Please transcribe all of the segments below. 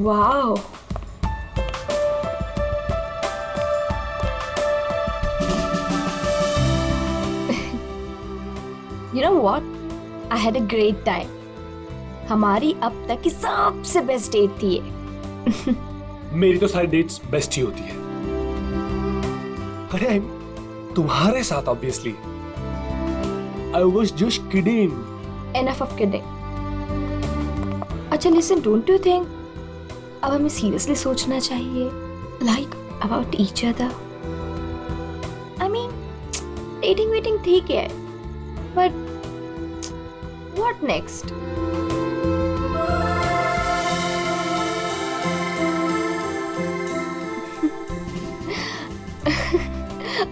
Wow. You know what? I had a great time. हमारी अब तक की सबसे बेस्ट डेट थी ये. मेरी तो सारी डेट्स बेस्ट ही होती है. अरे तुम्हारे साथ obviously. I was just kidding. Enough of kidding. अच्छा listen, don't you think अब हमें seriously सोचना चाहिए like about each other? I mean, dating waiting ठीक है, but what next?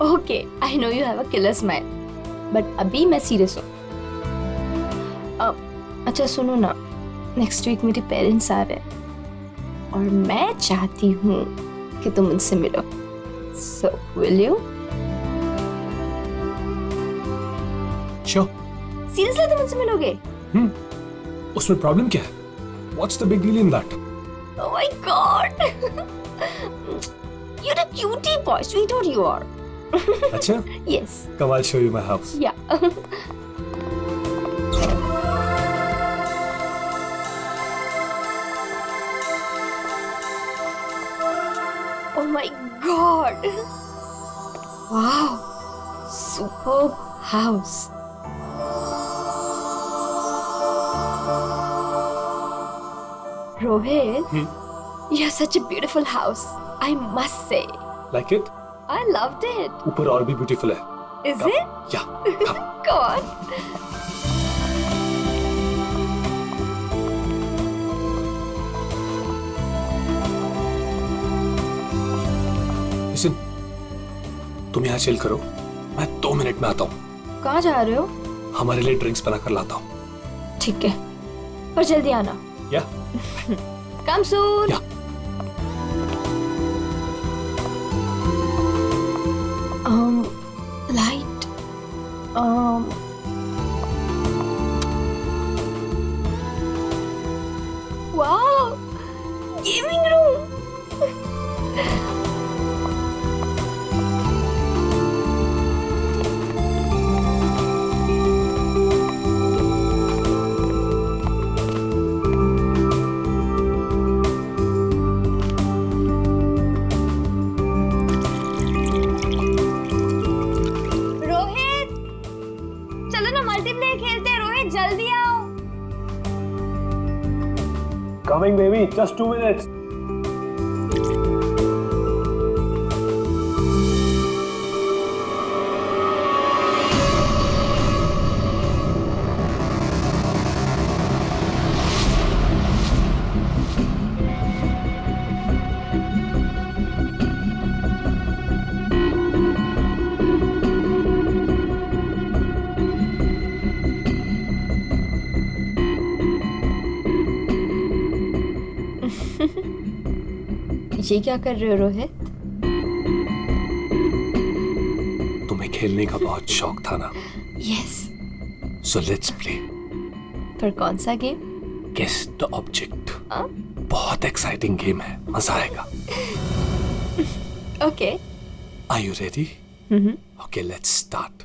Okay, I know you have a killer smile, but अभी मैं serious हूँ. अच्छा सुनो ना, नेक्स्ट वीक मेरे पेरेंट्स आ रहे हैं और मैं चाहती हूँ कि तुम उनसे मिलो. So will you? Sure. Seriously तुम उनसे मिलोगे? उसमें प्रॉब्लम क्या है? What's the big deal in that? Oh my God! You're a cutie boy, sweetheart you are. अच्छा? Yes. Come, I'll show you my house. Yeah. Oh my God! Wow! Superb house. Rohit, you have such a beautiful house. I must say. Like it? I loved it. ऊपर और भी beautiful है. Is it? Yeah. Come. Go on. Listen, तुम यहाँ chill करो. मैं 2 minute में आता हूँ. कहाँ जा रहे हो? हमारे लिए ड्रिंक्स बना कर लाता हूँ. ठीक है, पर जल्दी आना. या? Come soon. या. Light. Wow, gaming room. Rohit, चलो ना मल्टीप्लेयर खेलते हैं. रोहित जल्दी आओ. Coming, baby. Just 2 minutes. ये क्या कर रहे हो रोहित? तुम्हें खेलने का बहुत शौक था ना? यस. So let's play. पर कौन सा गेम? Guess the object. हाँ? बहुत एक्साइटिंग गेम है. मजा आएगा. Okay. Are you ready? Okay, let's start.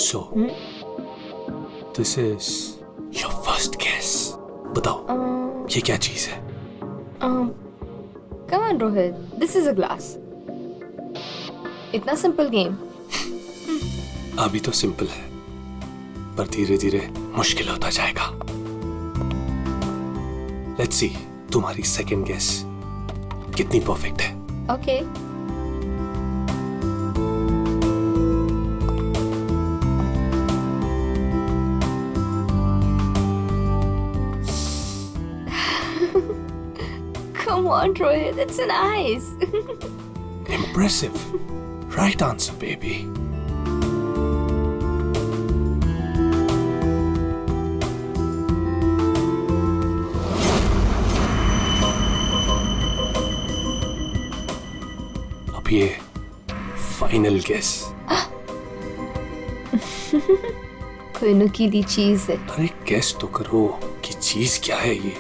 So, this is your first guess. बताओ, ये क्या चीज है? Come on Rohit, this is a glass. इतना सिंपल गेम. अभी तो सिंपल है, पर धीरे धीरे मुश्किल होता जाएगा. Let's see, तुम्हारी सेकंड गेस कितनी परफेक्ट है. Okay. Come on, Rohit, it's an ice. Impressive. Right answer, baby. अब ये फाइनल गेस. कोई नुकीली चीज है। अरे गेस तो करो कि चीज क्या है ये।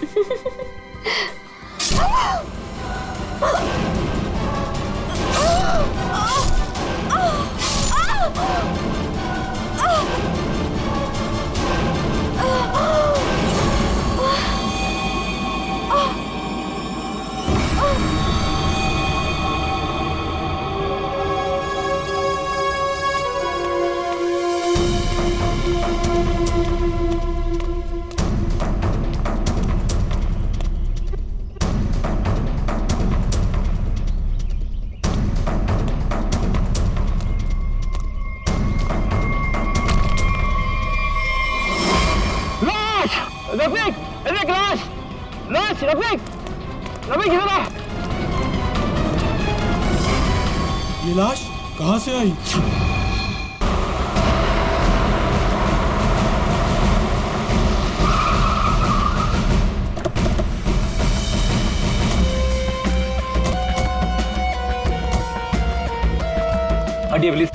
रफीक, रफीक लाश, लाश, रफीक, रफीक इधर आ। ये लाश कहाँ से आई? हटिए प्लीज।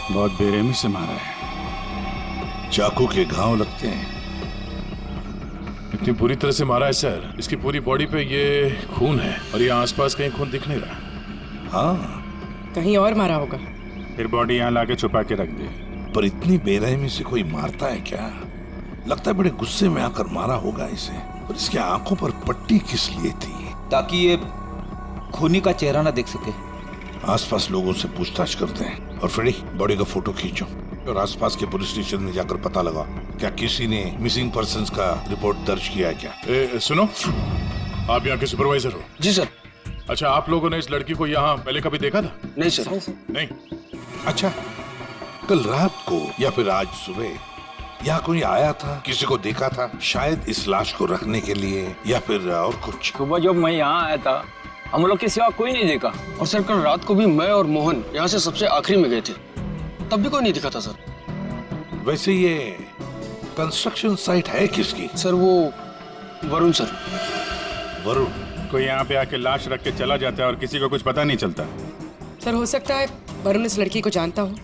बहुत बेरहमी से मारा है। चाकू के घाव लगते हैं। इतनी बुरी तरह से मारा है सर, इसकी पूरी बॉडी पे ये खून है और ये आसपास कहीं खून दिख नहीं रहा। हाँ, कहीं और मारा होगा। फिर बॉडी यहाँ लाके छुपा के रख दे। पर इतनी बेरहमी से कोई मारता है क्या? लगता है बड़े गुस्से में आकर मारा होगा इसे। और इसकी आंखों पर पट्टी किस लिए थी? ताकि ये खूनी का चेहरा ना देख सके। आसपास लोगों से पूछताछ करते हैं। और फ्रेडी, बॉडी का फोटो खींचो और आसपास के पुलिस स्टेशन में जाकर पता लगा क्या किसी ने मिसिंग पर्संस का रिपोर्ट दर्ज किया है क्या? सुनो, आप यहाँ के सुपरवाइजर हो? जी सर। अच्छा, आप लोगों ने इस लड़की को यहाँ पहले कभी देखा था? नहीं सर। नहीं। अच्छा, कल रात को या फिर आज सुबह यहाँ कोई आया था? किसी को देखा था? शायद इस लाश को रखने के लिए या फिर और कुछ? सुबह जब मैं यहाँ आया था हम लोग के सिवा कोई नहीं देखा। और सर कल रात को भी मैं और मोहन यहाँ से सबसे आखिरी में गए थे, तब भी कोई नहीं दिखा था सर। वैसे ये कंस्ट्रक्शन साइट है किसकी? सर वो वरुण सर। वरुण? कोई यहाँ पे आके लाश रख के चला जाता है और किसी को कुछ पता नहीं चलता। सर हो सकता है वरुण इस लड़की को जानता हो,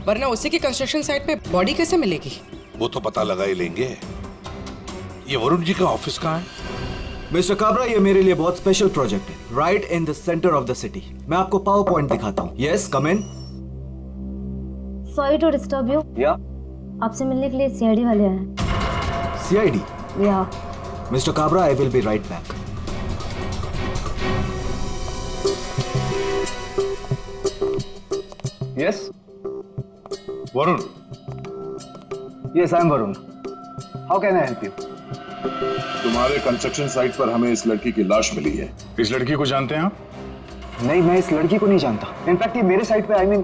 वरना उसी की कंस्ट्रक्शन साइट पे बॉडी कैसे मिलेगी? वो तो पता लगा ही लेंगे। ये वरुण जी का ऑफिस कहाँ है? मिस्टर काबरा, ये मेरे लिए बहुत स्पेशल प्रोजेक्ट है, right in the centre of the city. मैं आपको पावर पॉइंट दिखाता हूँ। Yes, come in. Sorry to disturb you. या आपसे मिलने के लिए सीआईडी वाले आए हैं। सीआईडी? या mister Kabra, I will be right back. Yes Varun. Yes I am Varun. How can I help you? तुम्हारे कंस्ट्रक्शन साइट पर हमें इस लड़की की लाश मिली है। इस लड़की को जानते हैं आप? नहीं, मैं इस लड़की को नहीं जानता। इनफैक्ट ये मेरे साइट पे आई मीन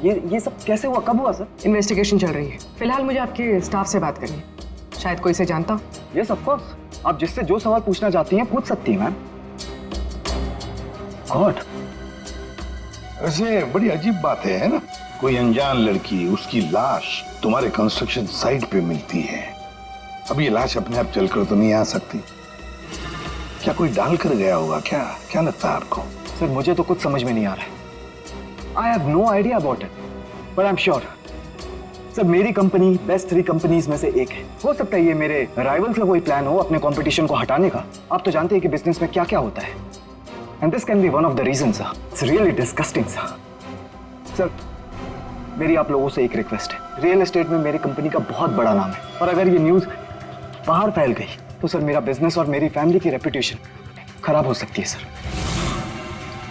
ये सब कैसे हुआ, कब हुआ सर? इन्वेस्टिगेशन चल रही है। फिलहाल मुझे आपके स्टाफ से बात करनी है, शायद कोई से जानता हो। यस ऑफ कोर्स, आप जिससे जो सवाल पूछना चाहती हैं पूछ सकती हैं मैम। गॉड, वैसे बड़ी अजीब बात है ना? कोई अनजान लड़की, उसकी लाश तुम्हारे कंस्ट्रक्शन साइट पे मिलती है। अब ये लाश अपने आप चलकर तो नहीं आ सकती। क्या कोई डाल कर गया होगा? क्या लगता है आपको? सर मुझे तो कुछ समझ में नहीं आ रहा है। I have no idea about it, but I am sure sir मेरी कंपनी बेस्ट 3 कंपनीज में से एक है। हो सकता है ये मेरे राइवल्स का कोई प्लान हो अपने कंपटीशन को हटाने का। आप तो जानते हैं कि बिजनेस में क्या क्या होता है, and this can be one of the reason sir. It's really disgusting sir. Sir मेरी आप लोगों से एक रिक्वेस्ट है, रियल एस्टेट में मेरी कंपनी का बहुत बड़ा नाम है, और अगर ये न्यूज बाहर फैल गई तो सर मेरा बिजनेस और मेरी फैमिली की रेपुटेशन खराब हो सकती है सर।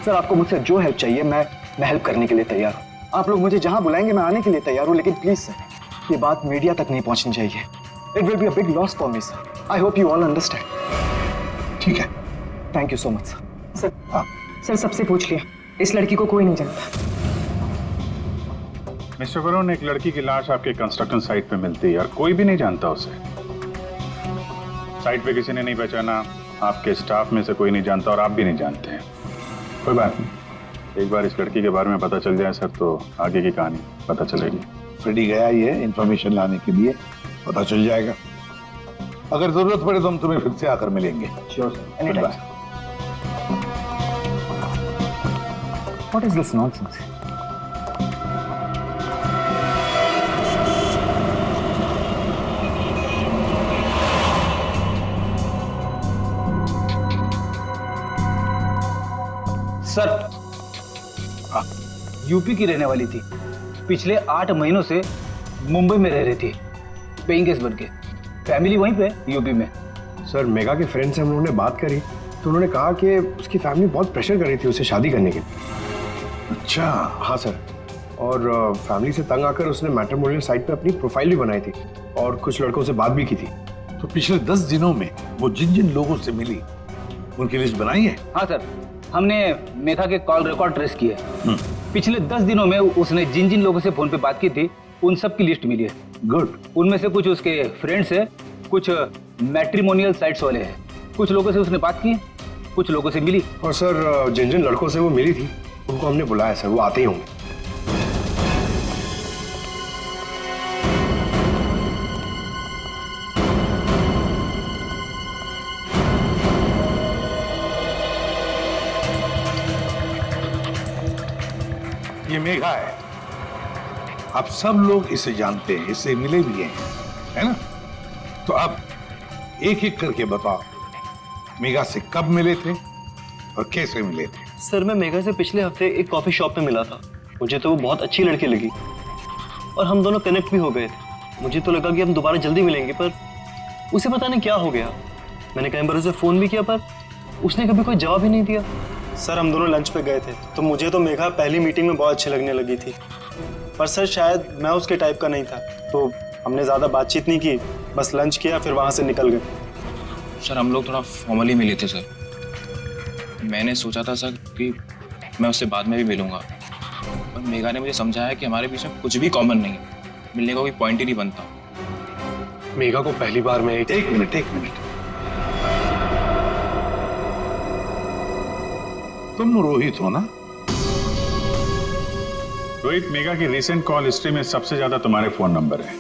सर आपको मुझसे जो हेल्प चाहिए मैं हेल्प करने के लिए तैयार हूँ। आप लोग मुझे जहां बुलाएंगे मैं आने के लिए तैयार हूँ, लेकिन प्लीज सर ये बात मीडिया तक नहीं पहुंचनी चाहिए। It will be a big loss for me sir. I hope you all understand. ठीक है, thank you so much sir. Sir सबसे पूछ लिया, इस लड़की को कोई नहीं जानता। मिस्टर वरुण, एक लड़की की लाश आपके कंस्ट्रक्शन साइट पे मिलती है और कोई भी नहीं जानता उसे। साइट पे किसी ने नहीं पहचाना, आपके स्टाफ में से कोई नहीं जानता और आप भी नहीं जानते हैं। कोई बात नहीं, एक बार इस लड़की के बारे में पता चल जाए सर तो आगे की कहानी पता चलेगी। फ्रेडी गया ही है इंफॉर्मेशन लाने के लिए, पता चल जाएगा। अगर जरूरत पड़े तो हम तुम्हें फिर से आकर मिलेंगे। Sure, anytime. What is this nonsense? Sir, UP की रहने वाली थी, पिछले 8 महीनों से मुंबई में रह रही थी, पेइंग गेस्ट बन के। फैमिली वहीं पे यूपी में। सर मेगा के फ्रेंड से हम लोगों ने बात करी तो उन्होंने कहा कि उसकी फैमिली बहुत प्रेशर कर रही थी उसे शादी करने के लिए। अच्छा, हाँ सर, और फैमिली से तंग आकर उसने मैट्रिमोनियल साइट पे अपनी प्रोफाइल भी बनाई थी और कुछ लड़कों से बात भी की थी। तो पिछले 10 दिनों में वो जिन जिन लोगों से मिली उनकी लिस्ट बनाई है? हाँ सर, हमने मेघा के कॉल रिकॉर्ड ट्रेस किए। पिछले 10 दिनों में उसने जिन जिन लोगों से फोन पे बात की थी उन सब की लिस्ट मिली है। गुड। उनमें से कुछ उसके फ्रेंड्स है, कुछ मैट्रिमोनियल साइट्स वाले हैं, कुछ लोगों से उसने बात की, कुछ लोगों से मिली। और सर जिन जिन लड़कों से वो मिली थी उनको हमने बुलाया सर, वो आते ही होंगे। ये मेघा है, आप सब लोग इसे जानते हैं, इससे मिले भी हैं, है ना? तो अब एक एक करके बताओ, मेघा से कब मिले थे और कैसे मिले थे? सर मैं मेघा से पिछले हफ्ते एक कॉफी शॉप में मिला था। मुझे तो वो बहुत अच्छी लड़की लगी और हम दोनों कनेक्ट भी हो गए थे। मुझे तो लगा कि हम दोबारा जल्दी मिलेंगे, पर उसे पता नहीं क्या हो गया। मैंने कई बार उसे फोन भी किया पर उसने कभी कोई जवाब ही नहीं दिया। सर हम दोनों लंच पे गए थे तो मुझे तो मेघा पहली मीटिंग में बहुत अच्छी लगने लगी थी, पर सर शायद मैं उसके टाइप का नहीं था, तो हमने ज़्यादा बातचीत नहीं की, बस लंच किया फिर वहाँ से निकल गए। सर हम लोग थोड़ा फॉर्मली मिले थे सर। मैंने सोचा था सर कि मैं उससे बाद में भी मिलूंगा, पर मेघा ने मुझे समझाया कि हमारे बीच में कुछ भी कॉमन नहीं है, मिलने का कोई पॉइंट ही नहीं बनता। मेघा को पहली बार में एक मिनट तुम रोहित हो ना? रोहित, मेघा की रिसेंट कॉल हिस्ट्री में सबसे ज्यादा तुम्हारे फोन नंबर है।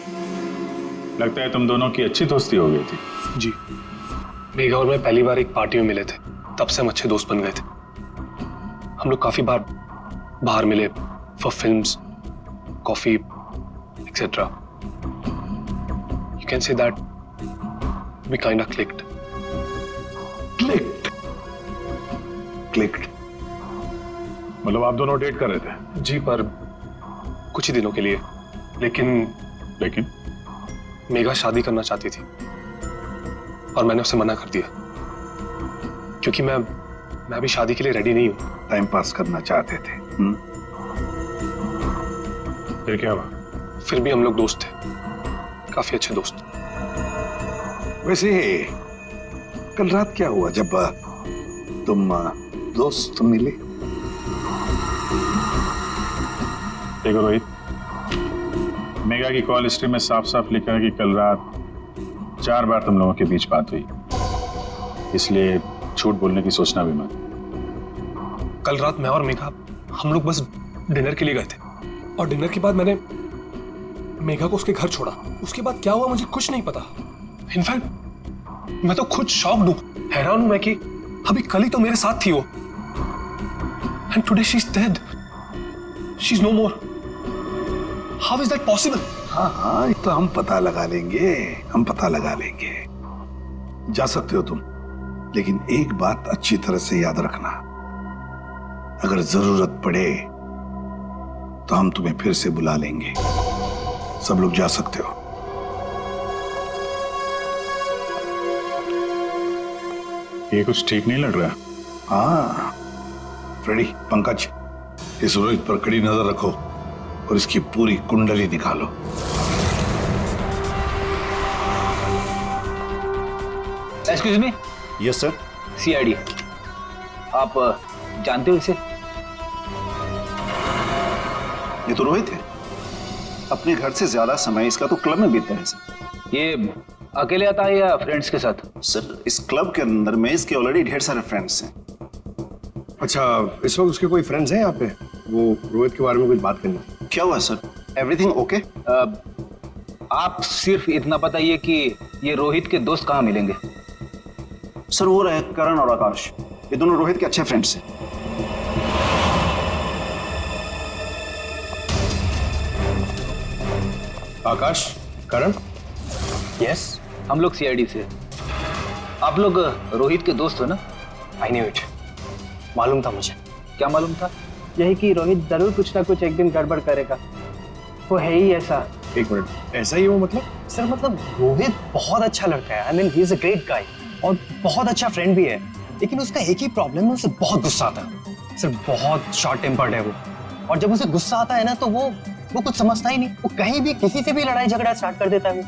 लगता है तुम दोनों की अच्छी दोस्ती हो गई थी। जी, मेघा और मैं पहली बार एक पार्टी में मिले थे, तब से हम अच्छे दोस्त बन गए थे। हम लोग काफी बार बाहर मिले for films, coffee etcetera. You can say that we kind of clicked. मतलब आप दोनों डेट कर रहे थे? जी, पर कुछ ही दिनों के लिए। लेकिन मेघा शादी करना चाहती थी और मैंने उसे मना कर दिया क्योंकि मैं भी शादी के लिए रेडी नहीं हूं। टाइम पास करना चाहते थे। फिर क्या हुआ? फिर भी हम लोग दोस्त थे, काफी अच्छे दोस्त। वैसे कल रात क्या हुआ जब तुम दोस्त मिले? देखो रोहित, मेघा की कॉल हिस्ट्री में साफ साफ लिखा है कि कल रात 4 बार तुम लोगों के बीच बात हुई, इसलिए झूठ बोलने की सोचना भी मत। कल रात मैं और मेघा हम लोग बस डिनर के लिए गए थे और डिनर के बाद मैंने मेघा को उसके घर छोड़ा। उसके बाद क्या हुआ मुझे कुछ नहीं पता। इनफैक्ट मैं तो खुद शॉक्ड हूं, हैरान हूं मैं कि अभी कल ही तो मेरे साथ थी वो, and today she is dead, she is no more. How is that possible? हाँ, ये तो हम पता लगा लेंगे। जा सकते हो तुम, लेकिन एक बात अच्छी तरह से याद रखना, अगर जरूरत पड़े तो हम तुम्हें फिर से बुला लेंगे। सब लोग जा सकते हो। ये कुछ ठीक नहीं लग रहा। हाँ फ्रेडी, पंकज, इस रोहित पर कड़ी नजर रखो और इसकी पूरी कुंडली निकालो। Excuse me. Yes sir. CID, आप जानते हो इसे? ये तो रोहित है, अपने घर से ज्यादा समय इसका तो क्लब में बीतता है सर। ये अकेले आता है या फ्रेंड्स के साथ? सर इस क्लब के अंदर में इसके ऑलरेडी ढेर सारे फ्रेंड्स हैं। अच्छा, इस वक्त उसके कोई फ्रेंड्स हैं यहाँ पे? वो रोहित के बारे में कुछ बात करनी थी। क्या हुआ सर? Everything okay? आप सिर्फ इतना बताइए कि ये रोहित के दोस्त कहाँ मिलेंगे? सर वो रहे करण और आकाश, ये दोनों रोहित के अच्छे फ्रेंड्स हैं। आकाश, करण? यस, हम लोग सीआईडी से। आप लोग रोहित के दोस्त हो ना? आई न्यू इट, मालूम था मुझे। क्या मालूम था? यही कि रोहित जरूर कुछ ना कुछ एक दिन गड़बड़ करेगा, वो है ही ऐसा। एक मिनट, ऐसा ही वो मतलब? सर मतलब रोहित बहुत अच्छा लड़का है, I mean he is a great guy और बहुत अच्छा फ्रेंड भी है, लेकिन उसका एक ही प्रॉब्लम है, उसे बहुत गुस्सा आता है। सर बहुत शॉर्ट टेम्पर्ड है वो, और जब उसे गुस्सा आता है ना तो वो कुछ समझता ही नहीं, वो कहीं भी किसी से भी लड़ाई झगड़ा स्टार्ट कर देता है।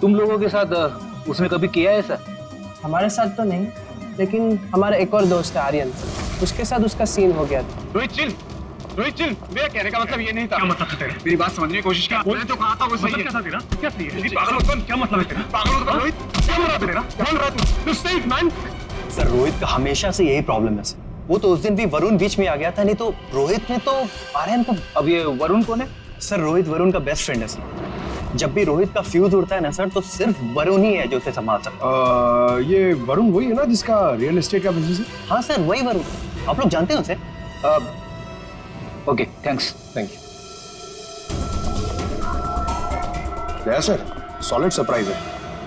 तुम लोगों के साथ उसने कभी किया है ऐसा? हमारे साथ तो नहीं, लेकिन हमारा एक और दोस्त है आर्यन, उसके साथ उसका सीन हो गया था। रोहित चिल, मेरा कहने का मतलब ये नहीं था। क्या मतलब था तेरा? मेरी बात समझने की कोशिश कर। मैंने तो कहा था वो सही है। क्या था तेरा? क्या सही है? पागल हो तुम? क्या मतलब है तेरा? पागल हो तुम रोहित? क्या हो रहा है तेरा? क्या हो रहा है तू? Stay man. सर रोहित का हमेशा से यही प्रॉब्लम है सर। वो तो उस दिन भी वरुण बीच में आ गया था, नहीं तो रोहित ने तो आर्यन को। अब ये वरुण कौन है? सर रोहित वरुण का बेस्ट फ्रेंड है सर। जब भी रोहित का फ्यूज उड़ता है ना सर, तो सिर्फ वरुण ही है जो उसे संभाल सकता है। ये वरुण वही है ना जिसका रियल एस्टेट का बिजनेस है? हाँ सर वही वरुण, आप लोग जानते हैं उसे? Okay thanks. Thank you. Yes sir, solid surprise है।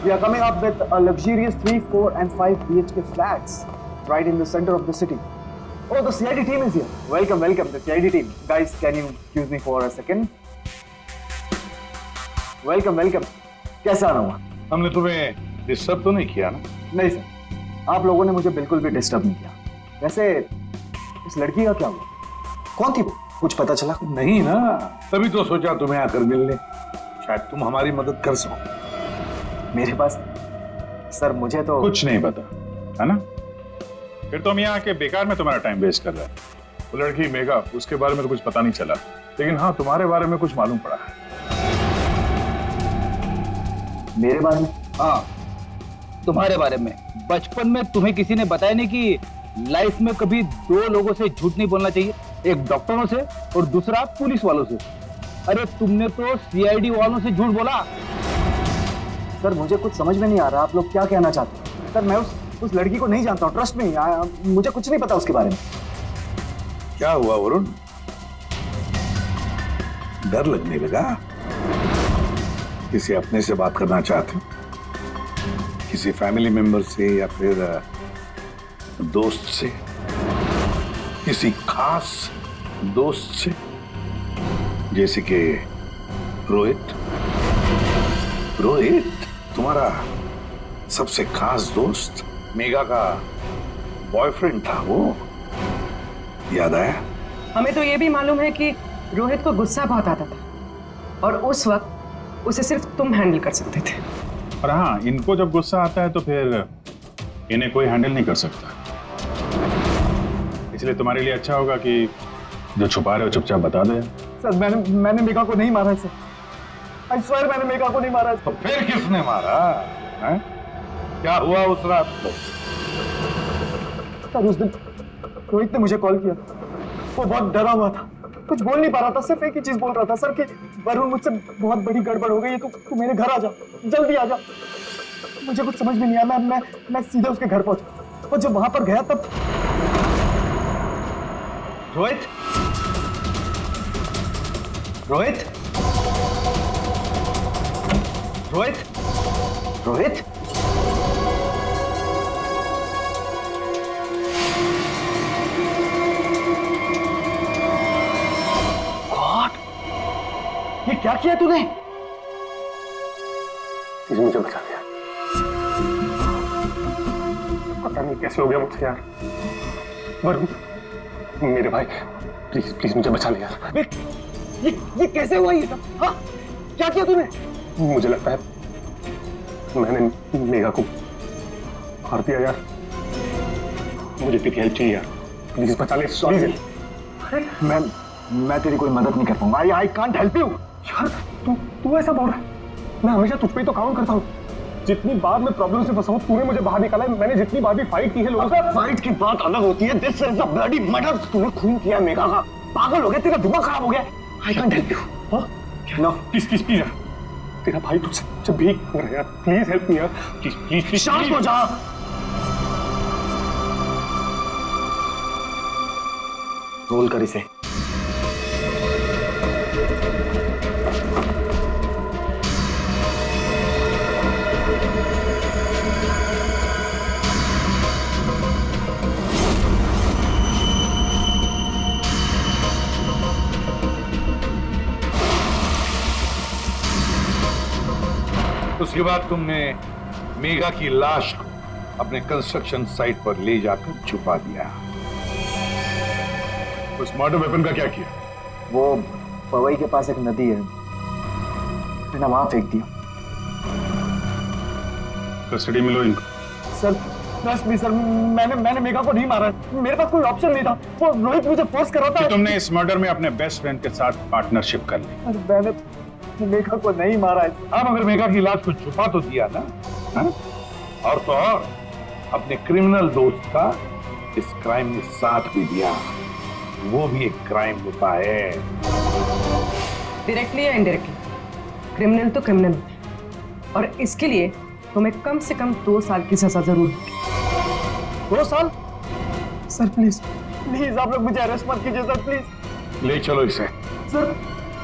We are coming up with a luxurious 3, 4 and 5 BHK flats right in the center of the city. Oh, the CID team is here. Welcome, the CID team. Guys, can you excuse me for a second? Welcome. कैसा आना हुआ? हमने तुम्हें disturb तो नहीं किया ना? नहीं सर, आप लोगों ने मुझे बिल्कुल भी डिस्टर्ब नहीं किया। वैसे इस लड़की का क्या हुआ? कौन थी वो? कुछ पता चला? नहीं ना, तभी तो सोचा तुम्हें आकर मिलने, शायद तुम हमारी मदद कर सको। मेरे पास सर मुझे तो कुछ नहीं पता है ना? फिर तो हम यहाँ आके बेकार में तुम्हारा टाइम वेस्ट कर रहे हैं। वो लड़की मेगा, उसके बारे में तो कुछ पता नहीं चला, लेकिन हाँ तुम्हारे बारे में कुछ मालूम पड़ा है। मेरे बारे में? हाँ तुम्हारे बारे में। बचपन में तुम्हें किसी ने बताया नहीं कि लाइफ में कभी दो लोगों से झूठ नहीं बोलना चाहिए, एक डॉक्टरों से और दूसरा पुलिस वालों से। अरे तुमने तो सीआईडी वालों से झूठ बोला। सर मुझे कुछ समझ में नहीं आ रहा, आप लोग क्या कहना चाहते हैं? सर मैं उस लड़की को नहीं जानता हूँ, ट्रस्ट में मुझे कुछ नहीं पता उसके बारे में। क्या हुआ वरुण, डर लगने लगा? किसी अपने से बात करना चाहते हो? किसी फैमिली मेंबर से या फिर दोस्त से? किसी खास दोस्त से जैसे कि रोहित? तुम्हारा सबसे खास दोस्त मेगा का बॉयफ्रेंड था वो, याद आया? हमें तो ये भी मालूम है कि रोहित को गुस्सा बहुत आता था और उस वक्त उसे सिर्फ तुम हैंडल कर सकते थे। और हाँ, इनको जब गुस्सा आता है तो फिर इन्हें कोई हैंडल नहीं कर सकता, इसलिए तुम्हारे लिए अच्छा होगा कि जो छुपा रहे हो चुपचाप बता दो। सर मैंने मेगा को नहीं मारा है सर, आई स्वेयर मैंने मेगा को नहीं मारा है। तो फिर किसने मारा है? क्या हुआ उस रात को? सर उस दिन रोहित ने मुझे कॉल किया, वो बहुत डरा हुआ था, कुछ बोल नहीं पा रहा था, सिर्फ एक ही चीज बोल रहा था सर कि वरुण मुझसे बहुत बड़ी गड़बड़ हो गई है, तू मेरे घर आ जा, जल्दी आ जा। मुझे कुछ समझ में नहीं आया, मैं सीधे उसके घर पहुंचा और जब वहां पर गया तब रोहित गॉड, ये क्या किया तूने? मुझे बचा दिया, पता नहीं कैसे हो गया मुझसे यार। वरुण मेरे भाई, प्लीज मुझे बचा ले यार। ये कैसे हुआ ये सब? हाँ क्या किया तूने? मुझे लगता है मैंने मेगा को मार दिया यार, मुझे तेरी हेल्प चाहिए यार, प्लीज बचा ले। सॉरी, मैं तेरी कोई मदद नहीं कर पाऊंगा। I can't help you. यार तू ऐसा बोल रहा है? मैं हमेशा तुझ पे ही तो काउंट करता हूँ। जितनी बार मैं प्रॉब्लम से फंसा हूँ तूने मुझे बाहर निकाला है। मैंने जितनी बार भी फाइट की है लोगों से। फाइट की बात अलग होती है। This is a bloody murder. तूने खून किया मेघा का। पागल हो गया, तेरा दिमाग खराब हो गया। I can't help you. No please please please, तेरा भाई तुझसे भीख मांग रहा है यार, प्लीज हेल्प मी यार, प्लीज प्लीज प्लीज। शांत हो जा। रोल कर इसे। उसके बाद तुमने मेघा की लाश को अपने कंस्ट्रक्शन साइट पर ले जाकर छुपा दिया। उस मर्डर वेपन का क्या किया? वो पवई के पास एक नदी है, मैंने वहां फेंक दिया। कस्टडी में लो इनको। सर ट्रस्ट मी सर, मैंने मेघा को नहीं मारा। मेरे पास कोई ऑप्शन नहीं था। वो रोहित मुझे फोर्स कर रहा था। तुमने इस मर्डर में अपने बेस्ट फ्रेंड के साथ पार्टनरशिप कर ली। अरे मैंने मेघा को नहीं मारा है। अब अगर मेघा की लाश को छुपा तो दिया ना, हा? और तो और अपने क्रिमिनल दोस्त का इस क्राइम में साथ भी दिया। वो भी एक क्राइम होता है। डायरेक्टली या इनडायरेक्टली क्रिमिनल तो क्रिमिनल, और इसके लिए तुम्हें कम से कम 2 साल की सजा जरूर होगी। 2 साल? सर प्लीज प्लीज आप लोग मुझे अरेस्ट मत कीजिए सर, प्लीज। ले चलो इसे। Sir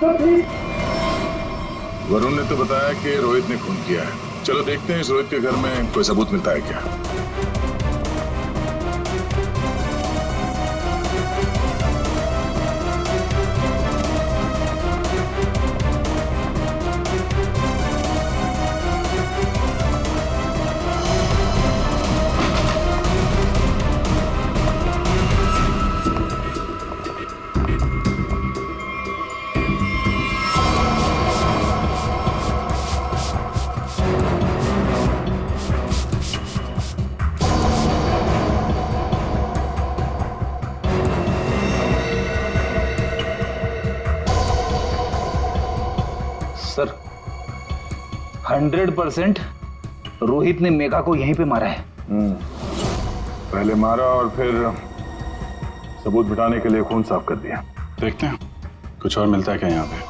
please. वरुण ने तो बताया कि रोहित ने खून किया है। चलो देखते हैं इस रोहित के घर में कोई सबूत मिलता है क्या। सर 100% रोहित ने मेघा को यहीं पे मारा है। पहले मारा और फिर सबूत मिटाने के लिए खून साफ कर दिया। देखते हैं कुछ और मिलता है क्या यहाँ पे।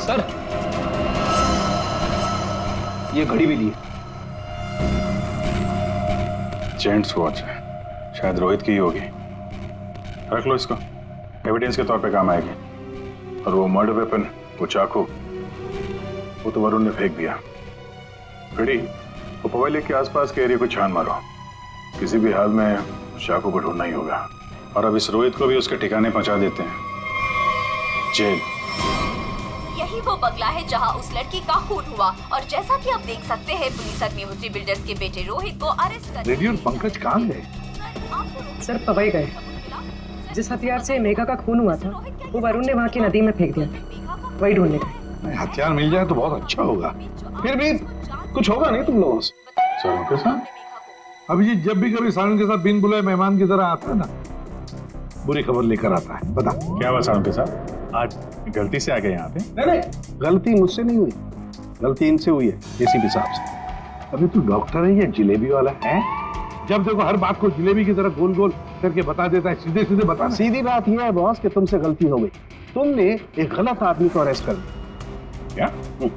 सर ये घड़ी भी दी। जेंट्स वॉच है, शायद रोहित की ही होगी। रख लो इसको, एविडेंस के तौर पे काम आएगी। और वो मर्डर वेपन, वो चाकू, वो तो वरुण ने फेंक दिया। घड़ी वो पवई लेक के आसपास के एरिया को छान मारो। किसी भी हाल में चाकू को ढूंढना ही होगा। और अब इस रोहित को भी उसके ठिकाने पहुंचा देते हैं, जेल। यही वो बंगला है जहां उस लड़की का खून हुआ, और जैसा कि आप देख सकते हैं पुलिस अग्निहोत्री बिल्डर्स के बेटे रोहित को अरेस्ट कर। रेडियो पंकज कहाँ गए? सर पवई गए। जिस हथियार से मेघा का खून हुआ था वो वरुण ने वहाँ की नदी में फेंक दिया था, वही ढूंढने गए। हथियार मिल जाए तो बहुत अच्छा होगा। फिर भी कुछ होगा नहीं तुम लोगों से? सारुण के साथ? अभिजीत जब भी कभी सारुण के साथ बिन बुलाए मेहमान की तरह आता है ना, बुरी खबर लेकर आता है। बता क्या हुआ सारुण के साथ? आज गलती से आ गए यहाँ पे? नहीं, गलती मुझसे नहीं हुई, गलती इनसे हुई है एसीपी साहब से। अभी तू डॉक्टर है या जिलेबी वाला है? जब देखो हर बात को जिलेबी की तरह गोल गोल करके बता देता है। सीधे सीधे बता। सीधी बात यह है बॉस कि तुमसे गलती हो गई। तुमने एक गलत आदमी को अरेस्ट कर दिया। क्या? तो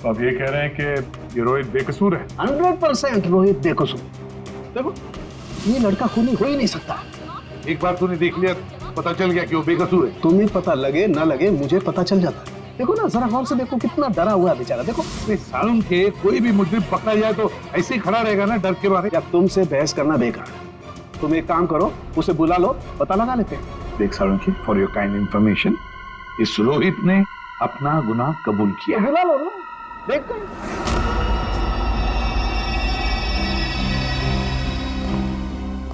अब ये कह रहे हैं कि ये रोहित बेकसूर है? 100% रोहित बेकसूर। देखो ये लड़का खूनी हो ही नहीं सकता। एक बार तूने देख लिया, पता चल गया कि वो बेकसूर है। तुम्हें पता लगे ना लगे, मुझे पता चल जाता है। देखो ना जरा गौर से देखो, कितना डरा हुआ है बेचारा। देखो सारुण के कोई भी मुजरिम पकड़ा जाए तो ऐसे ही खड़ा रहेगा ना डर के मारे। या तुमसे बहस करना बेकार है। तुम एक काम करो, उसे बुला लो, पता लगा लेते हैं। देख सारुण की, फॉर योर काइंड इंफॉर्मेशन, इस रोहित ने अपना गुनाह कबूल किया। बुला लो ना, देखते हैं।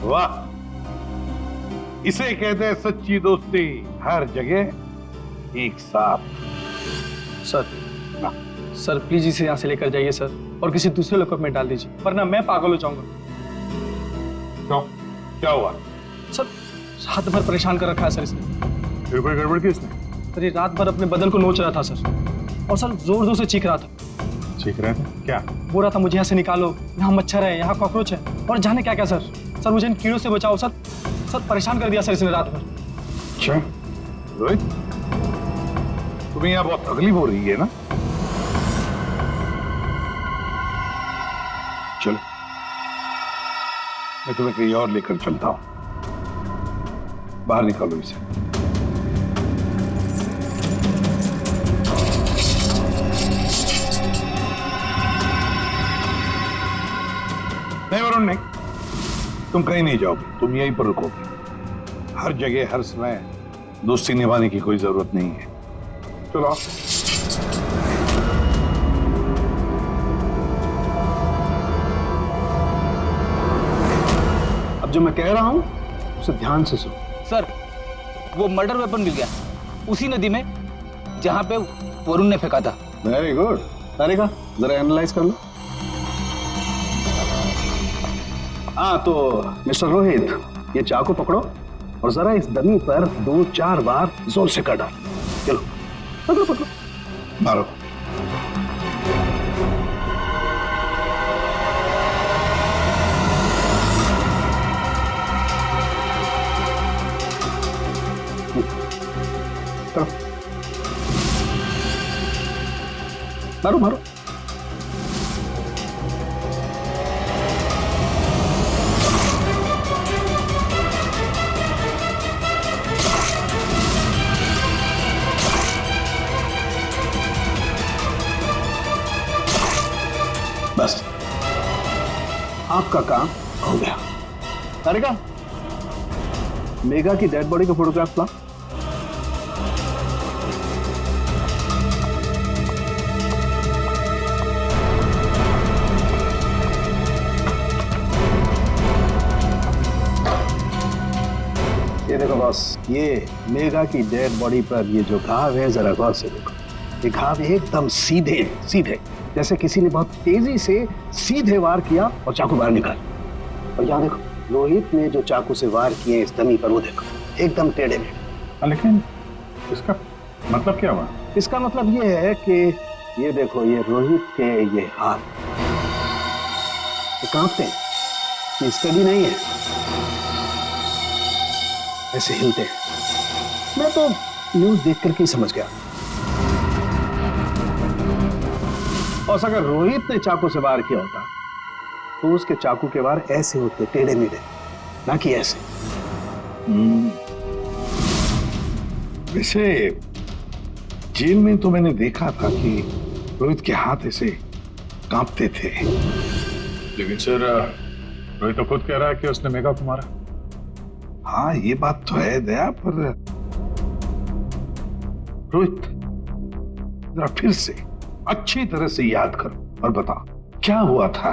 वाह, इसे कहते हैं सच्ची दोस्ती, हर जगह एक साथ। सर प्लीज इसे यहाँ से लेकर जाइए सर, और किसी दूसरे लॉकअप में डाल दीजिए, वरना मैं पागल हो जाऊंगा। क्यों, क्या हुआ? सर रात भर परेशान कर रखा है सर इसने। फिर कोई गड़बड़ की इसने? सर ये रात भर अपने बदन को नोच रहा था सर, और सर जोर जोर से चीख रहा था। चीख रहे थे क्या? बोल रहा था मुझे यहाँ से निकालो, यहाँ मच्छर है, यहाँ कॉकरोच है, और जाने क्या क्या सर। सर मुझे इन कीड़ों से बचाओ सर। सर परेशान कर दिया सर इसने रात भर। अच्छा रोहित, तुम्हें यहाँ बहुत तकलीफ हो रही है ना? चलो मैं तुम्हें कहीं और लेकर चलता हूं, बाहर निकालो इसे। नहीं वरुण नहीं, तुम कहीं नहीं जाओगे, तुम यहीं पर रुकोगे। हर जगह हर समय दोस्ती निभाने की कोई जरूरत नहीं है। चलो आओ। अब जो मैं कह रहा हूं उसे ध्यान से सुनो। सर वो मर्डर वेपन मिल गया उसी नदी में जहां पे वरुण ने फेंका था। Very good. तारिका जरा एनालाइज कर लो। हाँ तो मिस्टर रोहित, ये चाकू पकड़ो और जरा इस डमी पर 2-4 बार जोर से कर डालो। चलो पकड़ो पकड़ो, मारो। मारो मारो। बस आपका काम हो गया। तारिका, मेघा की डेड बॉडी का फोटोग्राफ ला। ये देखो बॉस, ये मेघा की डेड बॉडी पर ये जो घाव है जरा गौर से देखो। ये घाव एकदम सीधे सीधे, जैसे किसी ने बहुत तेजी से सीधे वार किया और चाकू बाहर निकाला। और यहाँ देखो, रोहित ने जो चाकू से वार किए इस डमी पर, वो देखो एकदम टेढ़े मेढ़े। लेकिन इसका मतलब क्या हुआ? इसका मतलब ये है कि ये देखो, ये रोहित के ये हाथ ये कांपते हैं, ये स्टडी नहीं है, ऐसे हिलते हैं। मैं तो न्यूज देख करके ही समझ गया। और अगर रोहित ने चाकू से वार किया होता तो उसके चाकू के वार ऐसे होते, टेढ़े मेढ़े, ना कि ऐसे। वैसे जेल में तो मैंने देखा था कि रोहित के हाथ ऐसे कांपते थे। लेकिन सर रोहित तो खुद कह रहा है कि उसने मेघा को मारा। हाँ ये बात तो है दया, पर रोहित जरा फिर से अच्छी तरह से याद करो और बताओ क्या हुआ था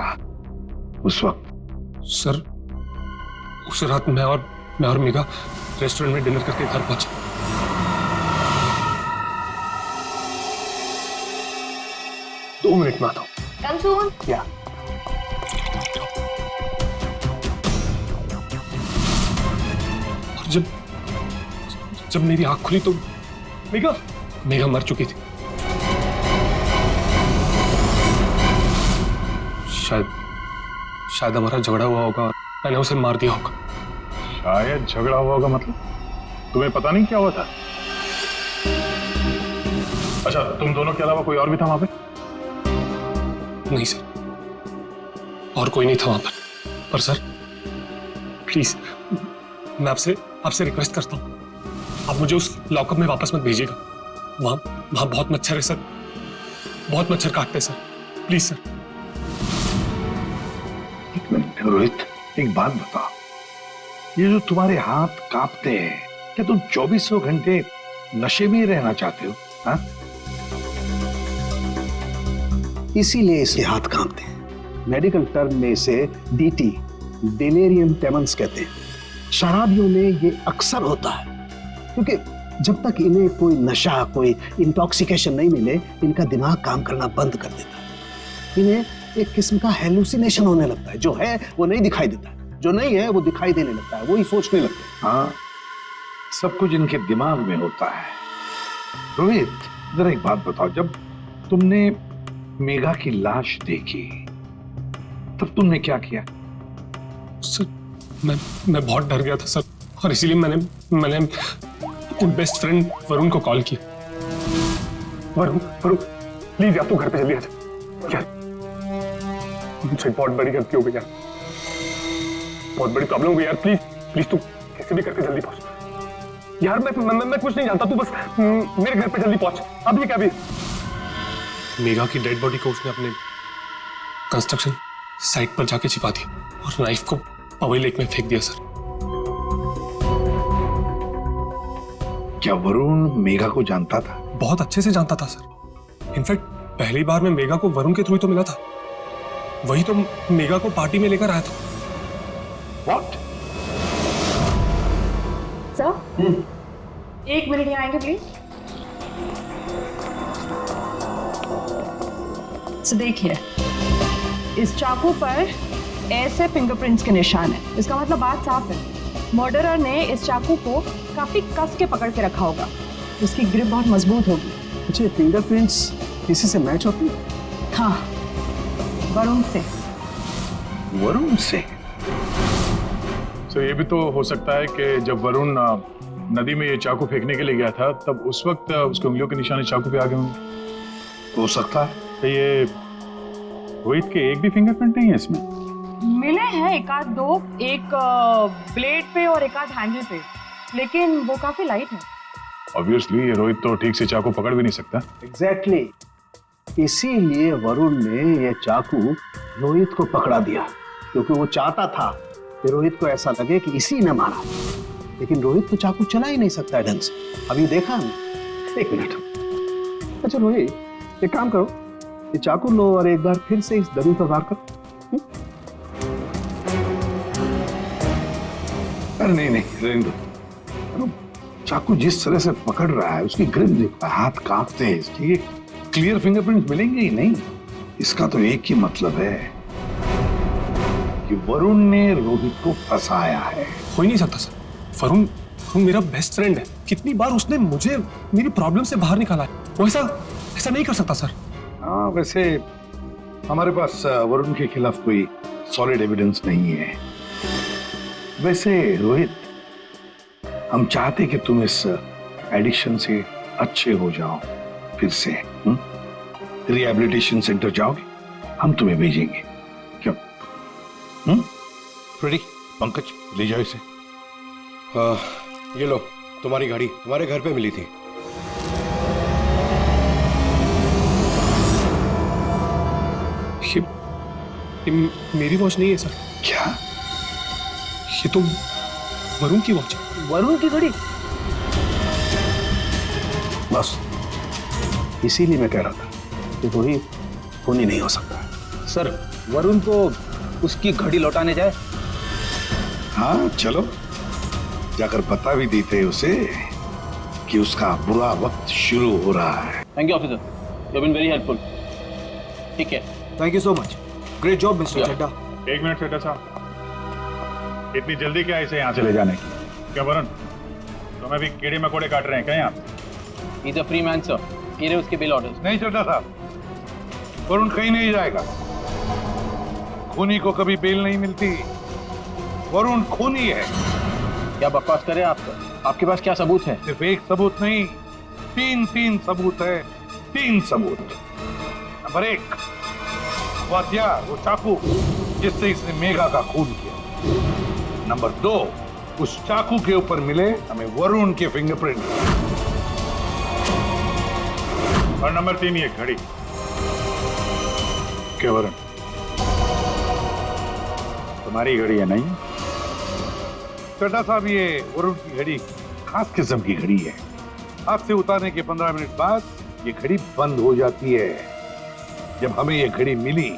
उस वक्त। सर उस रात मैं और मेघा रेस्टोरेंट में डिनर करके घर पहुंचे। दो मिनट में आता हूं। कम सून। क्या? और जब मेरी आंख खुली तो मेघा मर चुकी थी। शायद हमारा झगड़ा हुआ होगा और मैंने उसे मार दिया होगा। शायद झगड़ा हुआ होगा मतलब? तुम्हें पता नहीं क्या हुआ था? अच्छा, तुम दोनों के अलावा कोई और भी था वहां पे? नहीं सर, और कोई नहीं था वहां पर सर प्लीज मैं आपसे रिक्वेस्ट करता हूं, आप मुझे उस लॉकअप में वापस मत भेजिएगा। वहां बहुत मच्छर है सर, बहुत मच्छर काटते हैं सर, प्लीज सर। एक मिनट रोहित, एक बात बताओ, ये जो तुम्हारे हाथ कांपते हैं, क्या तुम 24 घंटे नशे में ही रहना चाहते हो? हाँ? इसीलिए इसके हाथ कांपते हैं। मेडिकल टर्म में इसे डीटी, डिलेरियम टेमन्स कहते हैं। शराबियों में ये अक्सर होता है, क्योंकि जब तक इन्हें कोई नशा, कोई इंटॉक्सिकेशन नहीं मिले, इनका दिमाग काम करना बंद कर देता है। इन्हें एक किस्म का हेलुसिनेशन होने लगता है। जो है वो नहीं दिखाई देता, जो नहीं है वो दिखाई देने लगता है, वही सोचने लगते हैं। हाँ, सब कुछ इनके दिमाग में होता है। रोहित, जरा एक बात बताओ, जब तुमने मेघा की लाश देखी तब तुमने क्या किया? सर, मैं बहुत डर गया था सर, और इसीलिए मैंने अपने बेस्ट फ्रेंड वरुण को कॉल किया। वरुण प्लीज आप तो घर पे जल्दी आ जा यार, मुझसे बहुत बड़ी गलती हो गई यार, बहुत बड़ी प्रॉब्लम हो गई यार। प्लीज तू कैसे भी करके जल्दी पहुंच यार। मैं कुछ नहीं जानता, तू बस मेरे घर पे जल्दी पहुंच। अभी क्या भी मेघा की डेड बॉडी को उसने अपने कंस्ट्रक्शन साइट पर जाके छिपा दी और नाइफ को पवई लेक में फेंक दिया सर। क्या वरुण मेघा को जानता था? बहुत अच्छे से जानता था सर। इनफैक्ट पहली बार मैं मेघा को वरुण के थ्रू ही तो मिला था, वही तो मेघा को पार्टी में लेकर आया था। What? सर, 1 मिनट यहाँ आएंगे प्लीज। तो देखिए, इस चाकू पर ऐसे फिंगरप्रिंट्स के निशान है। इसका मतलब बात साफ है, मर्डरर ने इस चाकू को काफी कस के पकड़ के रखा होगा। इसकी ग्रिप बहुत मजबूत होगी। अच्छा, फिंगरप्रिंट्स किसी से मैच होती है? हाँ, वरुण से। वरुण से? तो ये भी तो हो सकता है कि जब वरुण नदी में ये चाकू फेंकने के लिए गया था, तब उस वक्त उसकी उंगलियों के निशान चाकू पे आ गए होंगे। हो सकता है। तो ये रोहित के एक भी फिंगरप्रिंट नहीं है इसमें? मिले हैं एक आध दो, एक ब्लेड पे और एक आध हैंडल पे, लेकिन वो काफी लाइट है। ऑब्वियसली ये रोहित तो ठीक से चाकू पकड़ भी नहीं सकता। एग्जैक्टली, इसीलिए वरुण ने ये चाकू रोहित को पकड़ा दिया, क्योंकि वो चाहता था कि रोहित को ऐसा लगे कि इसी ने मारा। लेकिन रोहित तो चाकू चला ही नहीं सकता है ढंग से। अभी देखा हमने। 1 मिनट। अच्छा रोहित, एक काम करो, ये चाकू लो और एक बार फिर से इस दरी पर वार करो। अरे नहीं, रहने दो। चाकू जिस तरह से पकड़ रहा है, उसकी ग्रिप देखो, हाथ कांपते हैं इसके। ये क्लियर फिंगरप्रिंट मिलेंगे ही नहीं। इसका तो एक ही मतलब है कि वरुण ने रोहित को फंसाया है। हो ही नहीं सकता सर, वरुण मेरा बेस्ट फ्रेंड है। कितनी बार उसने मुझे मेरी प्रॉब्लम से बाहर निकाला है, वो ऐसा नहीं कर सकता सर। हाँ, वैसे हमारे पास वरुण के खिलाफ कोई सॉलिड एविडेंस नहीं है। वैसे रोहित, हम चाहते कि तुम इस एडिक्शन से अच्छे हो जाओ, फिर से रिहैबिलिटेशन सेंटर जाओगे, हम तुम्हें भेजेंगे। क्यों? फ्रेडी, पंकज ले जाओ इसे। ये लो, तुम्हारी गाड़ी तुम्हारे घर पे मिली थी। ये मेरी वॉच नहीं है सर। क्या? ये तो वरुण की वॉच है। वरुण की घड़ी? बस इसीलिए मैं कह रहा था कि रोहित खून ही नहीं हो सकता। सर, वरुण को उसकी घड़ी लौटाने जाए? हाँ चलो, जाकर बता भी देते उसे कि उसका बुरा वक्त शुरू हो रहा है। Thank you officer, you have been very helpful. ठीक है, thank you so much. Great job mister Chadha. 1 minute Chadha साहब, इतनी जल्दी क्या इसे यहाँ से ले जाने की? क्या वरुण, तुम्हें भी कीड़े मकोड़े काट रहे हैं क्या यहाँ? He's a free man, sir. Here उसके बिल ऑर्डर्स। नहीं चड्डा साहब, वरुण कहीं नहीं जाएगा। खूनी को कभी बेल नहीं मिलती। वरुण खूनी है। क्या बकवास करे आप? आपके पास क्या सबूत है? सिर्फ एक सबूत नहीं, 3 सबूत है। 3 सबूत। नंबर 1, वो हथियार, वो चाकू जिससे इसने मेघा का खून किया। नंबर 2, उस चाकू के ऊपर मिले हमें वरुण के फिंगरप्रिंट। और नंबर 3 ये घड़ी। क्या वरुण, तुम्हारी घड़ी है नहीं? चड्डा साहब, ये वरुण की घड़ी खास किस्म की घड़ी है। हाथ से उतारने के 15 मिनट बाद ये घड़ी बंद हो जाती है। जब हमें ये घड़ी मिली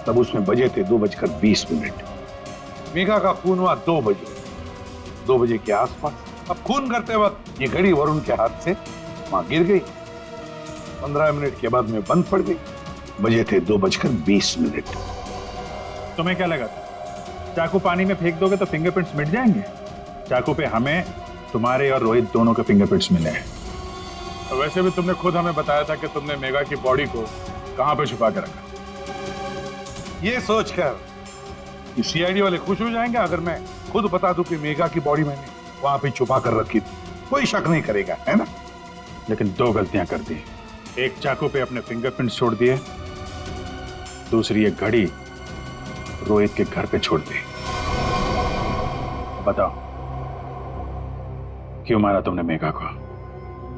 तब उसमें बजे थे 2:20। मेघा का खून हुआ 2 बजे। 2 बजे के आसपास। अब खून करते वक्त ये घड़ी वरुण के हाथ से वहां गिर गई। 15 मिनट के बाद में बंद पड़ गई। बजे थे 2:20। तुम्हें क्या लगा था चाकू पानी में फेंक दोगे तो फिंगरप्रिंट्स मिट जाएंगे? चाकू पे हमें, तुम्हारे और रोहित दोनों के फिंगरप्रिंट्स मिले हैं। और वैसे भी तुमने खुद हमें बताया था कि तुमने मेगा की बॉडी को कहां पे छुपा के रखा। ये सोचकर कि सीआईडी वाले खुश हो जाएंगे अगर मैं खुद बता दूं कि मेगा की बॉडी मैंने वहां पे छुपा कर रखी थी, कोई शक नहीं करेगा, है ना? लेकिन 2 गलतियां कर दी। एक चाकू पे अपने फिंगरप्रिंट्स छोड़ दिए, दूसरी एक घड़ी रोहित के घर पे छोड़ दी। बताओ क्यों मारा तुमने मेगा को?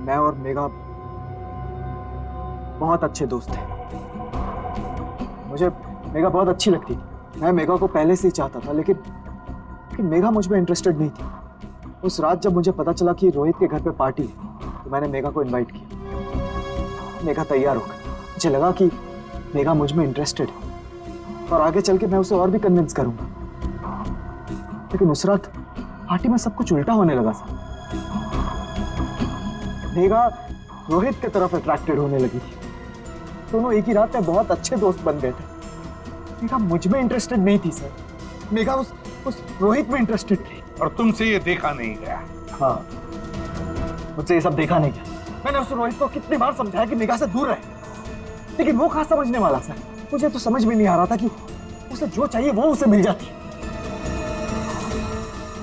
मैं और मेगा बहुत अच्छे दोस्त थे। मुझे मेगा बहुत अच्छी लगती थी। मैं मेगा को पहले से ही चाहता था, लेकिन मेगा मुझ में इंटरेस्टेड नहीं थी। उस रात जब मुझे पता चला कि रोहित के घर पे पार्टी है, तो मैंने मेगा को इनवाइट किया। मेगा तैयार हो गई। मुझे लगा कि मेगा मुझ में इंटरेस्टेड है और आगे चल के मैं उसे और भी कन्विंस करूंगा। लेकिन उस रात पार्टी में सब कुछ उल्टा होने लगा सर। मेगा रोहित की तरफ अट्रैक्टेड होने लगी थी। दोनों एक ही रात में बहुत अच्छे दोस्त बन गए थे। मेगा मुझ में इंटरेस्टेड नहीं थी सर। मेगा उस रोहित में इंटरेस्टेड थी। और तुमसे ये देखा नहीं गया? हाँ, मुझसे ये सब देखा नहीं गया। मैंने उस रोहित को कितनी बार समझाया कि मेगा से दूर रहे, लेकिन वो कहाँ समझने वाला सर। मुझे तो समझ में नहीं आ रहा था कि उसे जो चाहिए वो उसे मिल जाती।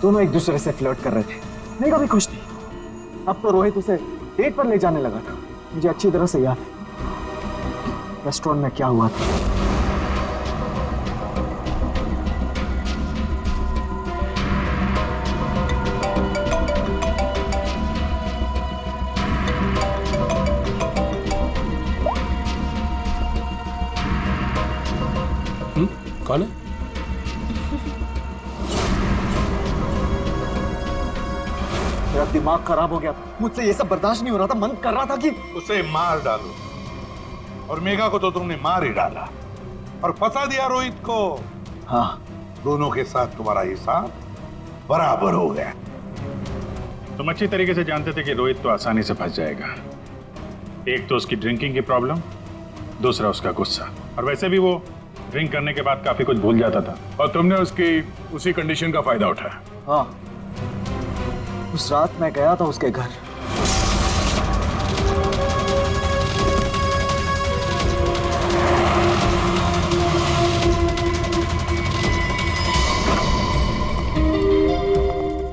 दोनों एक दूसरे से फ्लर्ट कर रहे थे। मेगा भी खुश थी। अब तो रोहित उसे डेट पर ले जाने लगा था। मुझे अच्छी तरह से याद है रेस्टोरेंट में क्या हुआ था। कौन है? मेरा दिमाग खराब हो गया था। मुझसे ये सब बर्दाश्त नहीं हो रहा था। मन कर रहा था कि उसे मार डालो। और मेगा को तो तुमने मार ही डाला और फंसा दिया रोहित को। हाँ, दोनों के साथ तुम्हारा हिसाब बराबर हो गया। तुम अच्छी तरीके से जानते थे कि रोहित तो आसानी से फंस जाएगा। एक तो उसकी ड्रिंकिंग की प्रॉब्लम, दूसरा उसका गुस्सा। और वैसे भी वो ड्रिंक करने के बाद काफी कुछ भूल जाता था। और तुमने उसकी उसी कंडीशन का फायदा उठाया। हाँ, उस रात मैं गया था उसके घर।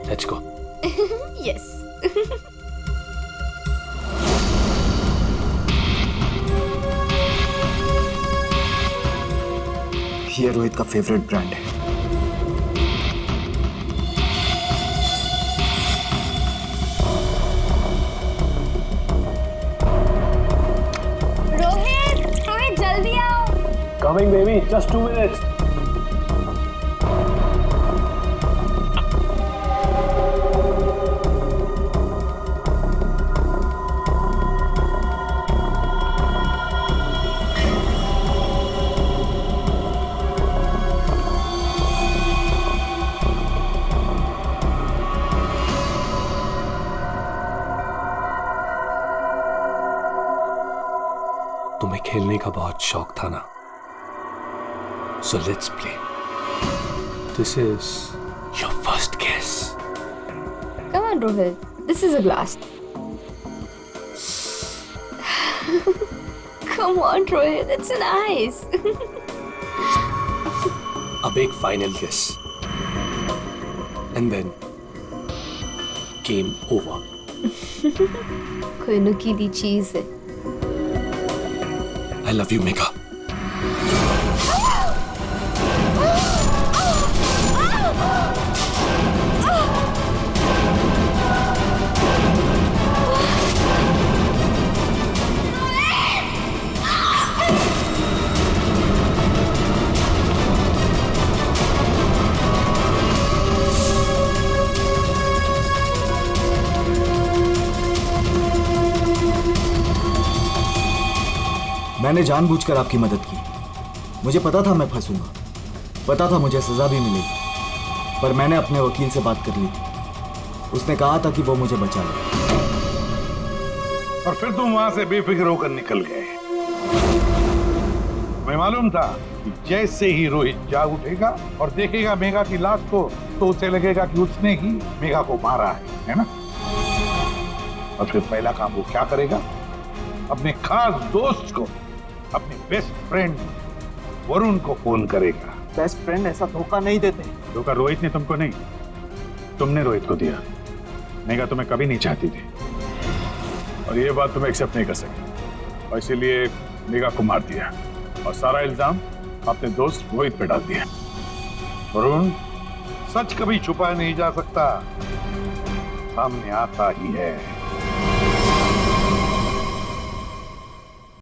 Let's go. Yes. ये रोहित का फेवरेट ब्रांड है। रोहित जल्दी आओ। Coming baby, just 2 minutes. तुम्हें खेलने का बहुत शौक था ना, so let's play. This is your first kiss. Come on, Rohit. This is a glass. Come on, Rohit. It's nice. अब एक final kiss. And then game over. कोई नुकीली चीज है। I love you, Megha. मैंने जानबूझकर आपकी मदद की। मुझे पता था मैं फंसूंगा, पता था मुझे सजा भी मिलेगी, पर मैंने अपने वकील से बात कर ली थी। उसने कहा था कि वो मुझे बचा ले। और फिर तुम वहां से बेफिक्र होकर निकल गए। मैं मालूम था कि जैसे ही रोहित जाग उठेगा और देखेगा मेघा की लाश को तो उसे लगेगा कि उसने ही मेघा को मारा है ना? और फिर पहला काम वो क्या करेगा? अपने खास दोस्त को, अपने बेस्ट फ्रेंड वरुण को फोन करेगा। बेस्ट फ्रेंड ऐसा धोखा नहीं देते। धोखा रोहित ने तुमको नहीं, तुमने रोहित को दिया। मेघा तुम्हें कभी नहीं चाहती थी और ये बात तुम एक्सेप्ट नहीं कर सके और इसीलिए मेघा को मार दिया और सारा इल्जाम अपने दोस्त रोहित पे डाल दिया। वरुण, सच कभी छुपाया नहीं जा सकता, सामने आता ही है।